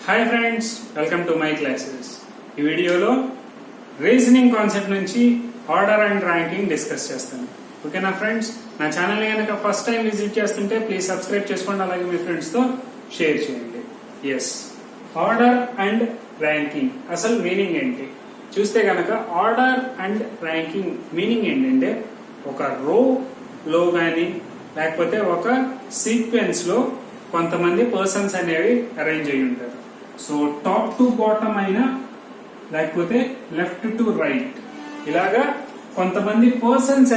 Hi friends, welcome to my classes. ఈ వీడియోలో reasoning concept నుంచి ఆర్డర్ అండ్ ర్యాంకింగ్ డిస్కస్ చేస్తాను. ఓకేనా ఫ్రెండ్స్? నా ఛానల్ కనుక ఫస్ట్ టైం విజిట్ చేస్తుంటే ప్లీజ్ సబ్స్క్రైబ్ చేసుకోండి, అలాగే మీ ఫ్రెండ్స్ తో షేర్ చేయండి. ఎస్, ఆర్డర్ అండ్ ర్యాంకింగ్ అసలు మీనింగ్ ఏంటి చూస్తే గనక, ఆర్డర్ అండ్ ర్యాంకింగ్ మీనింగ్ ఏంటంటే ఒక రో లో గాని లేకపోతే ఒక సీక్వెన్స్ లో కొంతమంది పర్సన్స్ అనేవి అరేంజ్ అయి ఉంటారు. సో టాప్ టు బాటమ్ అయినా లేకపోతే లెఫ్ట్ టు రైట్ ఇలాగా కొంతమంది పర్సన్స్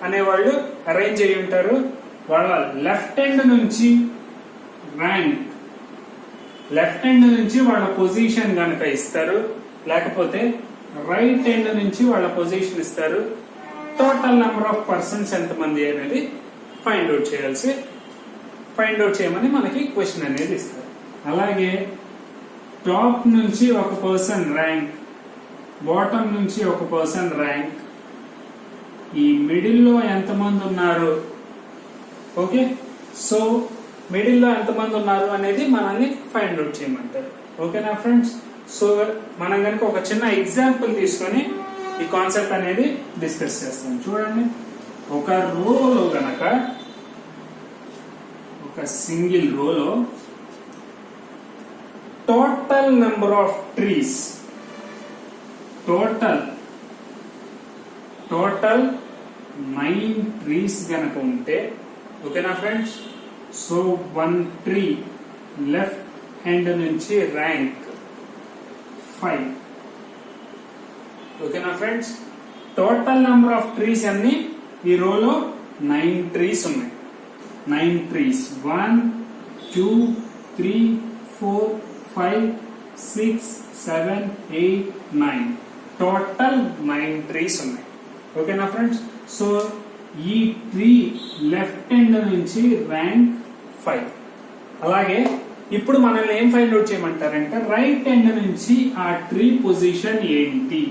అనేవాళ్ళు అరేంజ్ అయి ఉంటారు. వాళ్ళ లెఫ్ట్ హ్యాండ్ నుంచి ర్యాంక్, లెఫ్ట్ హ్యాండ్ నుంచి వాళ్ళ పొజిషన్ గనక ఇస్తారు, లేకపోతే రైట్ హ్యాండ్ నుంచి వాళ్ళ పొజిషన్ ఇస్తారు. టోటల్ నెంబర్ ఆఫ్ పర్సన్స్ ఎంతమంది అనేది ఫైండ్ అవుట్ చేయమని మనకి క్వశ్చన్ అనేది ఇస్తారు. అలాగే టాప్ నుంచి ఒక పర్సన్ ర్యాంక్, బాటమ్ నుంచి ఒక పర్సన్ ర్యాంక్, ఈ మిడిల్ లో ఎంతమంది ఉన్నారు, ఓకే, సో మిడిల్ లో ఎంతమంది ఉన్నారు అనేది మనల్ని ఫైండ్ అవుట్ చేయమంటారు. ఓకేనా ఫ్రెండ్స్? సో మనం కనుక ఒక చిన్న ఎగ్జాంపుల్ తీసుకొని ఈ కాన్సెప్ట్ అనేది డిస్కస్ చేస్తాం. చూడండి, ఒక రోలో గనక, ఒక సింగిల్ రోలో total number of trees, total 9 trees గనక ఉంటే, ఓకేనా friends? So 1 tree left hand నుంచి ర్యాంక్ 5. ఓకేనా friends? Total number of trees అన్ని ఈ రోలో 9 ట్రీస్ ఉన్నాయి. 9 ట్రీస్ 1 2 3 4 5 6 7 8 9 టోటల్ 9 ట్రీస్ ఉన్నాయి. ఓకేనా ఫ్రెండ్స్? సో ఈ ట్రీ లెఫ్ట్ హ్యాండ్ నుంచి ర్యాంక్ 5. అలాగే ఇప్పుడు మనల్ని ఏం ఫైండ్ అవుట్ చేయమంటారంటే రైట్ హ్యాండ్ నుంచి ఆ ట్రీ పొజిషన్ ఏంటి.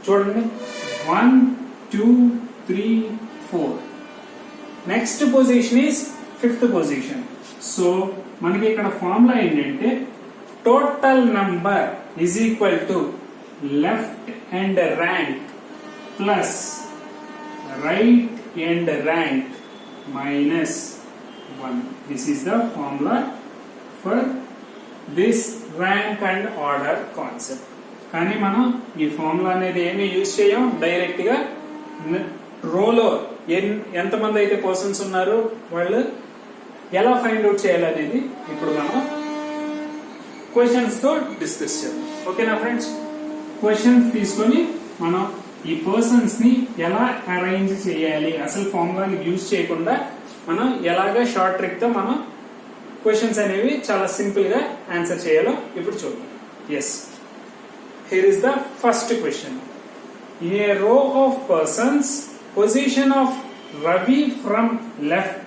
చూడండి, 1 2 3 4. Next position is 5th position. So మనకి ఇక్కడ ఫార్ములా ఏంటంటే total number is equal to left hand rank plus right hand rank minus 1. This is the formula for this rank and order concept. కానీ మనం ఈ formula అనేది ఏమీ use చేయం, direct గా రోలో ఎంతమంది అయితే పర్సన్స్ ఉన్నారు వాళ్ళు ఎలా ఫైండ్ అవుట్ చేయాలనేది ఇప్పుడు మనం క్వశ్చన్స్ తో డిస్కస్ చేద్దాం. ఓకేనా ఫ్రెండ్స్? క్వశ్చన్స్ తీసుకొని మనం ఈ పర్సన్స్ ని ఎలా అరేంజ్ చేయాలి, అసలు ఫార్ములాని యూజ్ చేయకుండా మనం ఎలాగా షార్ట్ ట్రిక్ తో మనం క్వశ్చన్స్ అనేవి చాలా సింపుల్ గా ఆన్సర్ చేయాలో ఇప్పుడు చూద్దాం. Yes, here is the first question. In a row of persons, position of Ravi from left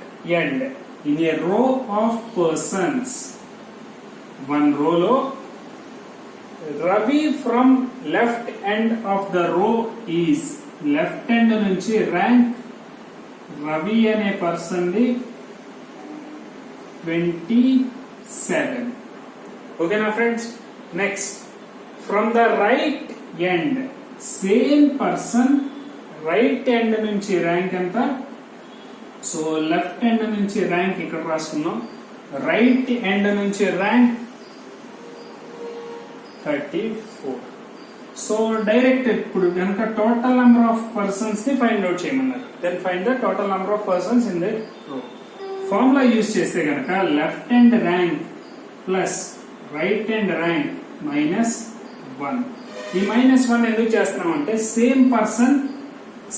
end. In a row of persons, one row lo Ravi from left end of the row is, left end nunchi rank Ravi ane person di 27. Okay na friends? Next, from the right end, same person right end నుంచి rank ఎంత? So left end నుంచి rank ఇక్కడ రాసుకున్నాం, right end నుంచి rank 34. So direct ఇప్పుడు కనుక total number of persons ని find out చేయమన్నారు. Then find the total number of persons in the row. Formula use చేస్తే కనుక left hand rank plus right hand rank -1. ఈ -1 ఎందుకు చేస్తున్నాం అంటే సేమ్ పర్సన్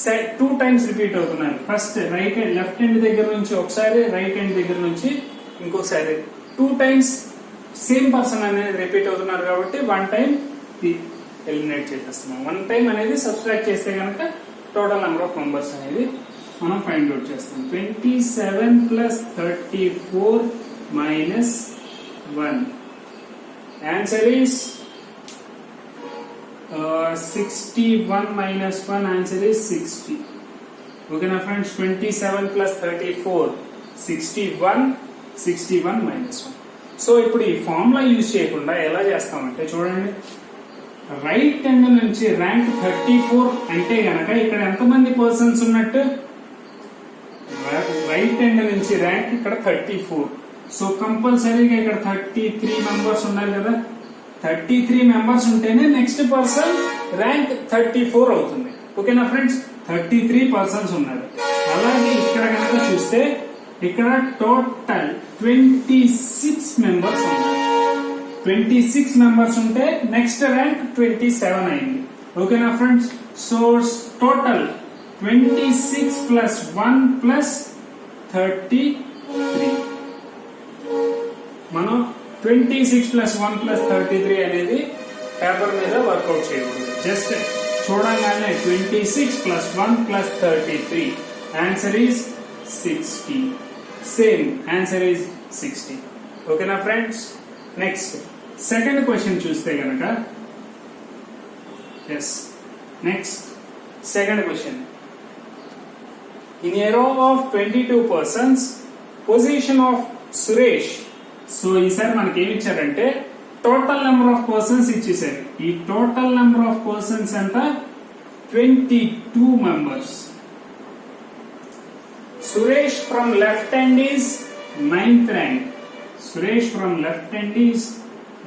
2 టైమ్స్ రిపీట్ అవుతున్నారు. First right hand left hand దగ్గర నుంచి ఒకసారి, రైట్ హ్యాండ్ దగ్గర నుంచి ఇంకొకసారి, 2 టైమ్స్ సేమ్ పర్సన్ అనేది రిపీట్ అవుతున్నారు కాబట్టి 1 టైం ఎలిమినేట్ చేసేస్తున్నాం. 1 టైం అనేది సబ్స్ట్రాక్ట్ చేస్తే కనుక టోటల్ నెంబర్ ఆఫ్ మెంబర్స్ అనేది మనం ఫైండ్ అవుట్ చేస్తాం. 27 + 34 -1. Answer is 61 - 1. Answer is 60. Okay na friends? 27 + 34 61 -1. So ఇప్పుడు ఈ ఫార్ములా యూజ్ చేయకుండా ఎలా చేస్తామంటే చూడండి, రైట్ హ్యాండ్ నుంచి ర్యాంక్ 34 అంటే గనక ఇక్కడ ఎంతమంది పర్సన్స్ ఉన్నట్టు, రైట్ హ్యాండ్ నుంచి ర్యాంక్ ఇక్కడ 34. సో కంపల్సరీగా ఇక్కడ 33 మెంబర్స్ ఉండాలి కదా. 33 మెంబర్స్ ఉంటేనే నెక్స్ట్ పర్సన్ ర్యాంక్ 34 అవుతుంది. ఓకేనా ఫ్రెండ్స్, 33 పర్సన్స్ ఉన్నారు. అలాగే ఇక్కడ కనుక చూస్తే ఇక్కడ టోటల్ 26 మెంబర్స్ ఉన్నారు. 26 మెంబర్స్ ఉంటే నెక్స్ట్ ర్యాంక్ 27 అయింది. ఓకేనా friends, so total 26 plus 1 plus 33. మనం 26 ప్లస్ 1 ప్లస్ 33 అనేది పేపర్ మీద వర్కౌట్ చేయకూడదు. జస్ట్ చూడంగానే 26 plus 1 plus 33 answer is 60. Same answer is 60. ఓకేనా ఫ్రెండ్స్, నెక్స్ట్ సెకండ్ క్వశ్చన్ చూస్తే గనక, next second question, in a row of 22 persons, position of Suresh. So ఈసారి మనకి ఏమి ఇచ్చారంటే టోటల్ నెంబర్ ఆఫ్ పర్సన్స్ ఇచ్చేసారు. ఈ టోటల్ నెంబర్ ఆఫ్ పర్సన్స్ ఎంత, 22 members. Suresh from left hand is 9th rank. Suresh from left hand is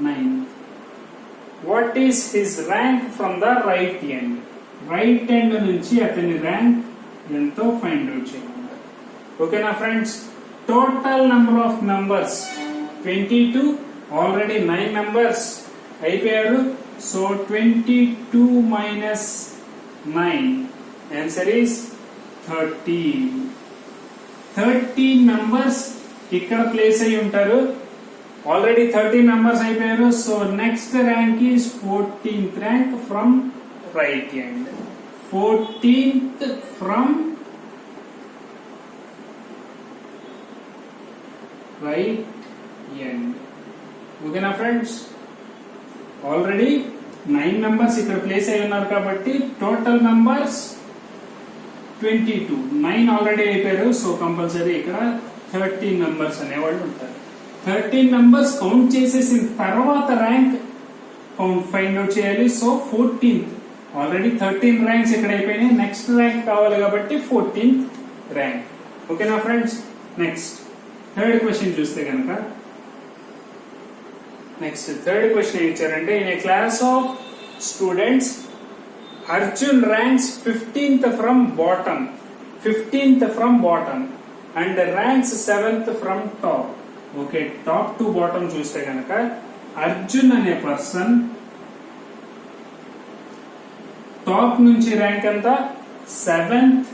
9th. What is his rank from the right hand? Right hand నుంచి అతని rank ఎంతో find out చేయమన్నారు. ఓకేనా friends, total number of members 22, already 9 members అయిపోయారు. So 22 minus 9 answer is 13. 13 members ఇక్కడ place అయి ఉంటారు. Already 13 members అయిపోయారు. So next rank is 14th rank from right hand. 14th from right hand. ఓకేనా friends, already 9 members ఇక్కడ place అయి ఉన్నారు కాబట్టి టోటల్ మెంబర్స్ 22. 9 ఆల్రెడీ అయిపోయారు. సో కంపల్సరీ ఇక్కడ 13 మెంబర్స్ అనేవాళ్ళు ఉంటారు. 13 మెంబర్స్ కౌంట్ చేసేసిన తర్వాత ర్యాంక్ కౌంట్ ఫైండ్ అవుట్ చేయాలి. సో 14th, ఆల్రెడీ 13 ర్యాంక్స్ ఇక్కడ అయిపోయినాయి. నెక్స్ట్ ర్యాంక్ కావాలి కాబట్టి 14th ర్యాంక్. ఓకేనా ఫ్రెండ్స్, నెక్స్ట్ థర్డ్ క్వశ్చన్ చూస్తే కనుక, నెక్స్ట్ థర్డ్ క్వశ్చన్ ఏం ఇచ్చారంటే, in a class of students Arjun ranks 15th from bottom, 15th from bottom and ranks 7th from top. Okay, top to bottom చూస్తే కనుక అర్జున్ అనే పర్సన్ టాప్ నుంచి rank ఎంత, 7th.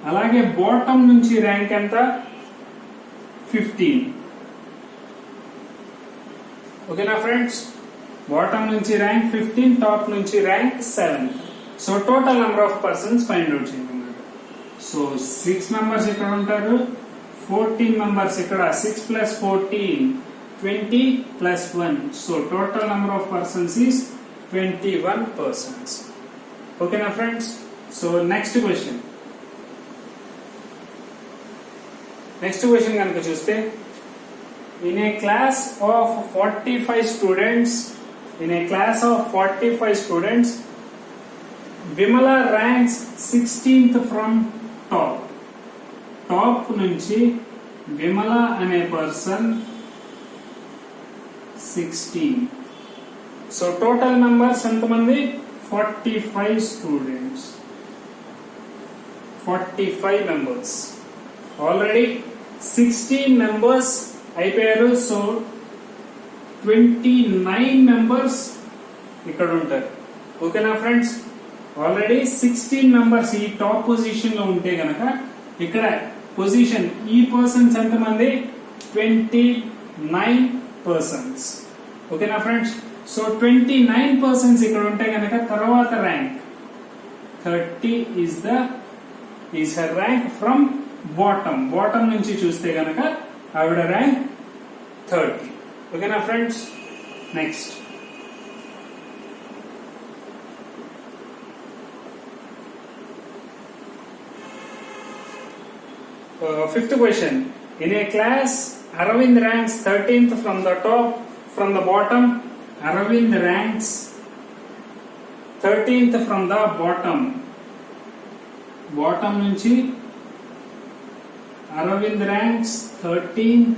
అలాగే బాటమ్ నుంచి ర్యాంక్ ఎంత, 15. ఓకేనా ఫ్రెండ్స్, బాటమ్ నుంచి ర్యాంక్ 15, టాప్ నుంచి rank 7. So total number of persons find out చేయమన్నారు. సో 6 మెంబర్స్ ఇక్కడ ఉంటారు, 14 మెంబర్స్ ఇక్కడ. 6 plus 14 20 plus 1. So total number of persons is 21 persons. ఓకేనా ఫ్రెండ్స్, సో నెక్స్ట్ క్వశ్చన్ కనుక చూస్తే, in a class of 45 students Vimala ranks 16th from top. Top నుంచి విమల అనే person 16. So total members ఎంతమంది, 45 స్టూడెంట్స్, 45 మెంబర్స్. ఆల్రెడీ 16 మెంబర్స్ అయిపోయారు. So 29 members ఇక్కడ ఉంటారు. ఓకేనా ఫ్రెండ్స్, ఆల్రెడీ 16 మెంబర్స్ ఈ టాప్ పొజిషన్ లో ఉంటే గనక ఇక్కడ పొజిషన్ ఈ పర్సన్స్ ఎంతమంది, 29 persons. ఓకేనా ఫ్రెండ్స్, సో 29 persons ఇక్కడ ఉంటే గనక తర్వాత rank 30 is her rank from bottom నుంచి చూస్తే గనక ఆవిడ ర్యాంక్ 30. ఓకేనా friends, next fifth question, in a class Aravind ranks 13th from the top, from the bottom. Aravind ranks 13th from the bottom. Bottom nunchi Aravind ranks 13th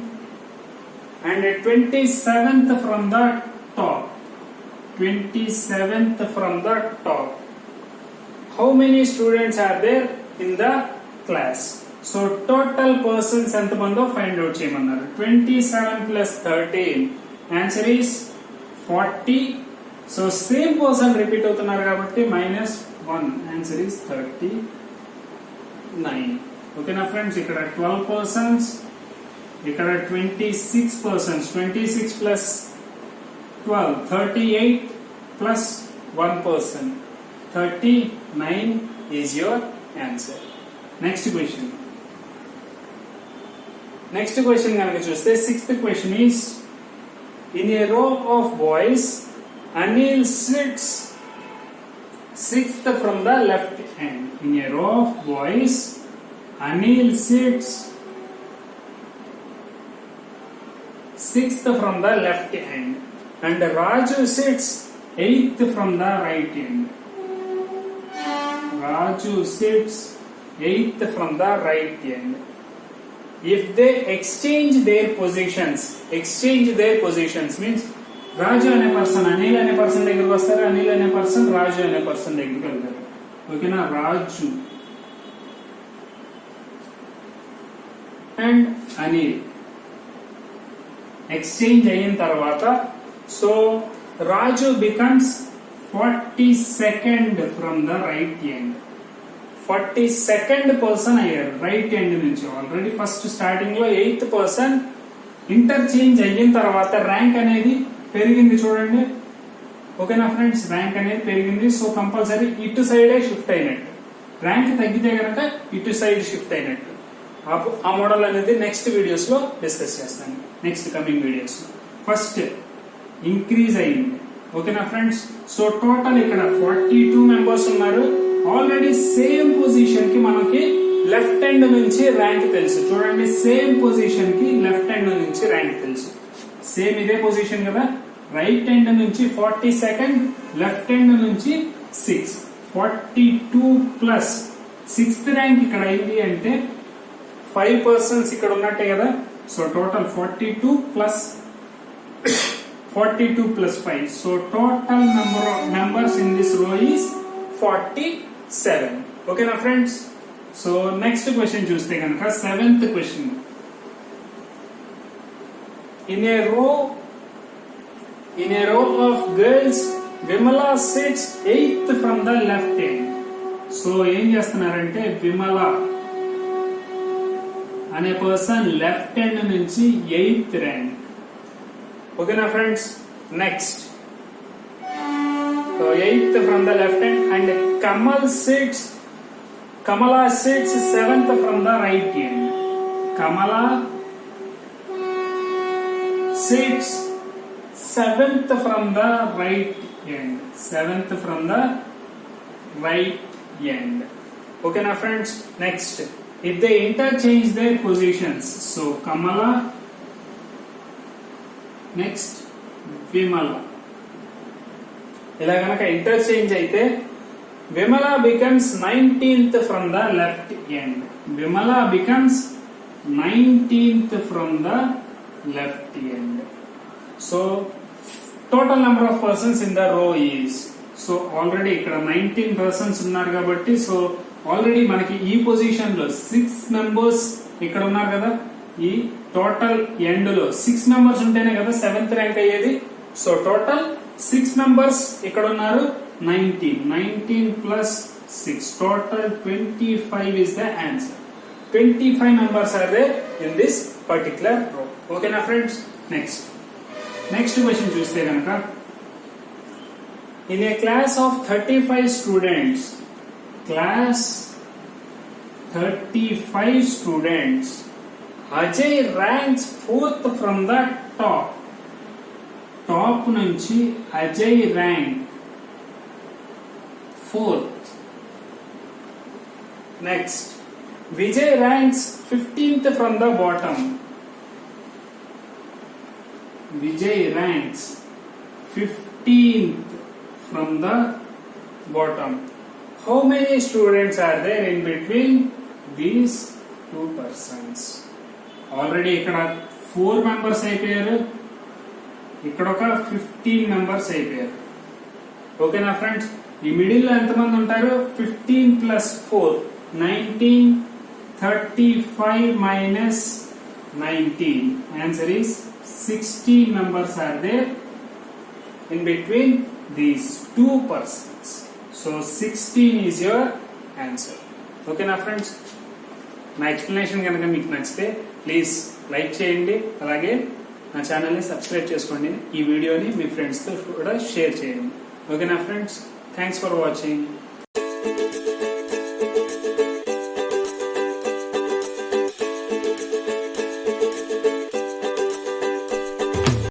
and 27th from the top. 27th from the top. How many students are there in the class? So total persons ఎంత మందో find out చేయమన్నారు. 27 plus 13 answer is 40. So same person repeat అవుతున్నారు కాబట్టి -1 answer is 39. ఓకేనా friends, ఇక్కడ 12 persons, ఇక్కడ 26 persons. 26 plus 12 38 plus 1 person. 39 is your answer. Next question. Next question ganaka chuste, sixth question is, in a row of boys, Anil sits sixth from the left end. In a row of boys, Anil sits sixth from the left end and Raju sits eighth from the right end. Raju sits eighth from the right end. If they exchange their positions means Raju ane person Anil ane person దగ్గరికి వస్తారు, Anil ane person Raju ane person దగ్గరికి వెళ్తారు. ఓకేనా, Raju and Anil exchange అయిన తర్వాత, so Raju becomes 42nd from the right end. 42nd person అయ్యారు right end నుంచి. Already first starting లో 8th పర్సన్ ఇంటర్చేంజ్ అయిన తర్వాత ర్యాంక్ అనేది పెరిగింది చూడండి. ఓకేనా ఫ్రెండ్స్, ర్యాంక్ అనేది పెరిగింది. సో కంపల్సరీ ఇటు సైడే షిఫ్ట్ అయినట్టు. ర్యాంక్ తగ్గితే కనుక ఇటు సైడ్ షిఫ్ట్ అయినట్టు. ఆ మోడల్ అనేది నెక్స్ట్ వీడియోస్ లో డిస్కస్ చేస్తాను. నెక్స్ట్ కమింగ్ వీడియోస్ లో ఫస్ట్ ఇంక్రీజ్ అయింది. ఓకేనా ఫ్రెండ్స్, సో టోటల్ ఇక్కడ 42 మెంబర్స్ ఉన్నారు. ఆల్రెడీ సేమ్ పొజిషన్ కి మనకి లెఫ్ట్ హ్యాండ్ నుంచి ర్యాంక్ తెలుసు. చూడండి, సేమ్ పొజిషన్ కి లెఫ్ట్ హ్యాండ్ నుంచి ర్యాంక్ తెలుసు. సేమ్ ఇదే పొజిషన్ కదా. రైట్ హ్యాండ్ నుంచి 42nd, లెఫ్ట్ హ్యాండ్ నుంచి 6. 42 ప్లస్ 6th ర్యాంక్ ఇక్కడ అయింది అంటే 5 పర్సన్స్ ఇక్కడ ఉన్నట్టే కదా. So total 42 plus 5. So total number of members in this row is 47. Okay na friends. So next question చూస్తే కనుక 7th question. In a row of girls, Vimala sits 8th from the left end. So ఏం చేస్తున్నారంటే Vimala అనే person left hand నుంచి 8th rank. ఓకేనా friends, next 8th from the left hand and Kamala sits 7th from the right end. Kamala sits 7th from the right end. 7th from the right end. Okay na friends, next if they interchange their positions, so Kamala, next Vimala. ఇలా గనక interchange అయితే Vimala becomes 19th from the left end. Vimala becomes 19th from the left end. So total number of persons in the row is, so already ఇక్కడ 19 persons ఉన్నారు కాబట్టి, so already మనకి ఈ position లో 6 members ఇక్కడ ఉన్నారు కదా. ఈ టోటల్ ఎండ్ లో 6 మెంబర్స్ ఉంటేనే కదా 7th ర్యాంక్ అయ్యేది. సో టోటల్ 6 మెంబర్స్ ఇక్కడ ఉన్నారు. 19 plus 6, total 25 is the answer. 25 members are there in this particular row. Okay na friends, next question చూస్తే కనుక, in a class of 35 students, Ajay ranks 4th from the top. Top నుంచి Ajay rank 4th. నెక్స్ట్ Vijay ranks 15th from the bottom. Vijay ranks 15th from the bottom. How many students are there in between these two persons? Already ఇక్కడ 4 members అయిపోయారు, ఇక్కడ ఒక 15 members అయిపోయారు. ఓకేనా friends? ఈ middle లో ఎంతమంది ఉంటారు? 15 plus 4 19, 35 minus 19. Answer is 16 members are there in between these two persons. So 16 is your answer. Okay na friends? నా ఎక్స్ప్లెనేషన్ కనుక మీకు నచ్చితే ప్లీజ్ లైక్ చేయండి, అలాగే నా ఛానల్ని సబ్స్క్రైబ్ చేసుకోండి. ఈ వీడియోని మీ ఫ్రెండ్స్తో కూడా షేర్ చేయండి. ఓకేనా ఫ్రెండ్స్? Thanks for watching.